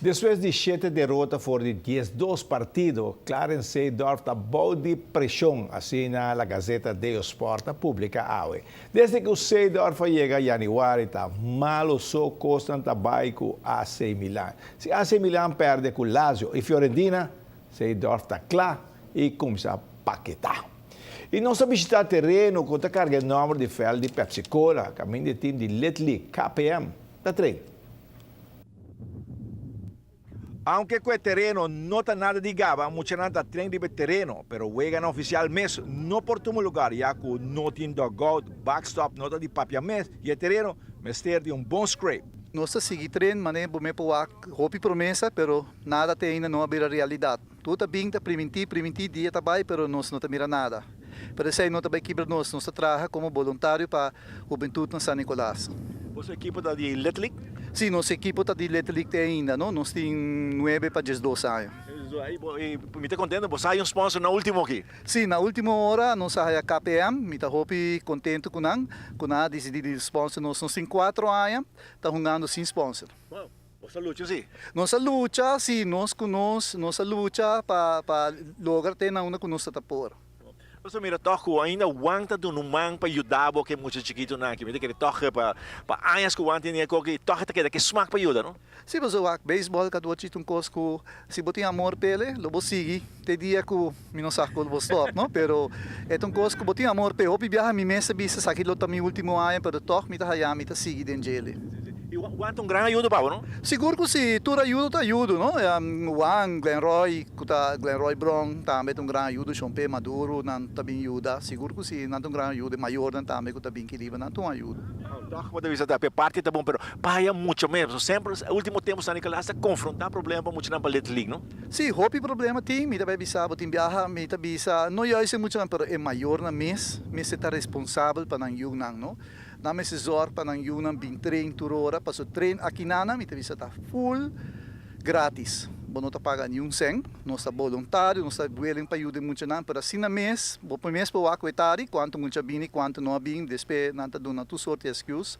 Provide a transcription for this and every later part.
Después de 7 derrotas por 10-2 partidos, Clarence Seedorf está de presión, así na la Gazeta dello Sport publica hoy. Desde que o Seedorf llega a januário, está malo só costan tabaico AC Milan. Se AC Milan perde com Lazio e Fiorentina, Seedorf está claro e começa a paquetar. E não sabe visitar terreno com a carga enorme de fel de Pepsi Cola, caminho de time de Letli, KPM, da treino. Aunque el terreno no está nada de gaba, mucha nada tren de terreno, pero juegan oficial mes no por tu lugar, ya que no tiene dugout, backstop, nota de papia mes, y el terreno mester de bom scrape. Nós seguimos treino, mas não por roupa promessa, pero nada tem ainda não abrir a realidade. Tudo bem, tá primitir dia tá bem, pero nós não tá mira nada. Pero isso aí não tá bem quebra nós trabalha como voluntário para a juventude na San Nicolás. Você equipo da de Letlic? Sim, nosso equipo tá de Letlic ainda, não? Nós tem 9 para 12 anos. E me está contando, você sai sponsor na última aqui? Sim, na última hora nós sai a KPM, me tá contente com a decidido sponsor nós tem 4 anos, tá jogando sem sponsor. Wow. Você luta, sim? Nossa luta, sim, nossa luta para lograr ter na uma que nós tá por. Você mira toco ainda aguenta do numang para ajudar porque muito chiquito na que me que toca para anos que aguenta nem que toca que smack para ajudar, não? Se você joga beisebol, cada outro um cosco, se você tem amor pele, lobo sigue, te dia que me não saco lobo stop, não? Pero é um cosco, você tem amor pele, opi viaja mi mesa bisa sakit lo também último ano, pero toc me tá hayami tá sigue dengele. E aguenta grande ajuda para, não? Seguro que se tu ajuda, não? Juan, Glenroy Brown, também grande ajuda, Chompe Maduro, não também ajuda. Seguro que se não grande ajuda, maior não também que também que liva, não tem ajuda. Toc pode visar da parte tá bom, pero paia muito mesmo. Sempre último tempo San Nicolás a confrontar problema para muito na paleta league, não? Sim, hopi problema tem, me também bisa, botin viaja, me também bisa, não ia ser muito, pero é maior na mês está responsável para não yun não? Na mes zor para não yun bin train tur hora, passo train aqui nana, me também está full grátis. Bom, não está pagando nenhum cent, não está voluntário, não está willing para ajudar muito não, para assim na mês, bom mês para o aquetari, quanto muito bem, quanto não bem, depois não está dando tu sorte excuse.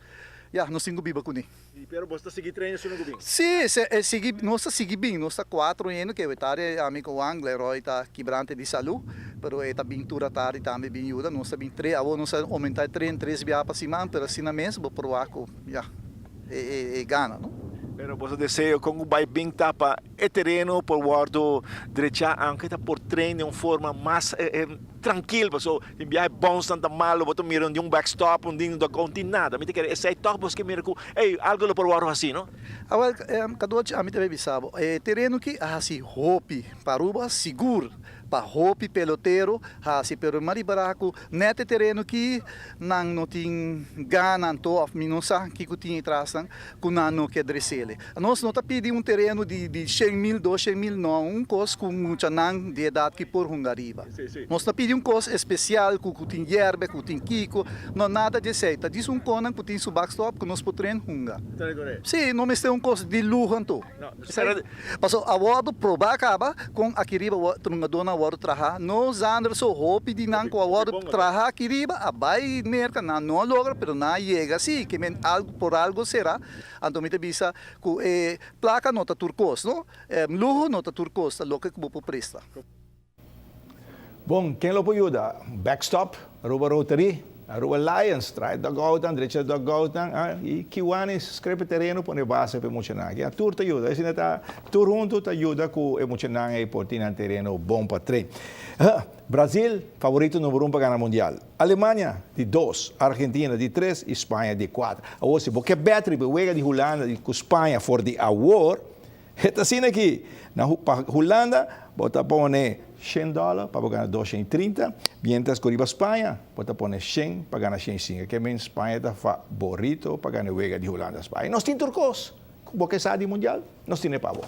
Ya, nós temos biba com ele. Pero você está seguindo treino no bem? Sim, nós está seguindo bem, nós está 4 anos que o etari amigo Wang, Leroy está quebrante de saúde, pero está bem tura tarde também bem ajuda, nós está bem 3, agora nós aumentar 3 via para cima, pero assim na mês, vou provar que já gana, não? Pero você deseja com o vai bem tapa é terreno por guardo direita anche tá por treino de uma forma mais tranquila, so enviar bons tanto malo, botar miram de backstop, ding do contin nada, me quer esse top porque mira que algo por guardo assim, não? Agora cada a mim também bisabo, terreno que assim hope paruba seguro para hope peloteiro, assim pero maribaraco, nete terreno que não tem gana to of minusa que tinha atrás, com não que adressele. Nós não tá pedindo terreno de 100 mil, 200 mil, não, coisa com muita não de idade que por Hungariba. Nós tá pedindo coisa especial, com tem yerbe, com tem kiko, não nada de aceita. Diz conan que tem su backstop, que nós podemos hungar. Sim, não me tem coisa de luxo, então. Passou a bordo provar acaba com aqui riba uma dona word traha nos andros so hope di nang ko word traha kiriba abay merka na no logra pero na llega sí que men algo por algo será antomita bisa ku placa nota turcos no lujo nota turcos lo que po presta. Bom, quem lo pode ajudar? Backstop, Aruba Rotary, Aruba Lions, trai dugout, direita dugout, e Kiwani scrive terreno põe base para emocionar. A tour te ajuda, assim tá tour junto te ajuda com emocionar e portar um terreno bom para treino. Brasil, favorito número 1 para ganhar mundial. Alemanha, de 2. Argentina, de 3. Espanha, de 4. Agora, se você battery, juega de Holanda, com Espanha, for the award, é assim aqui. Na Holanda, bota põe $100 para ganhar 230, mientras que a Espanha, pode pôr 100 para ganhar 105, que a Espanha está favorito para ganhar a de Holanda. Nós temos turcos, porque sabe mundial, nós temos pavo.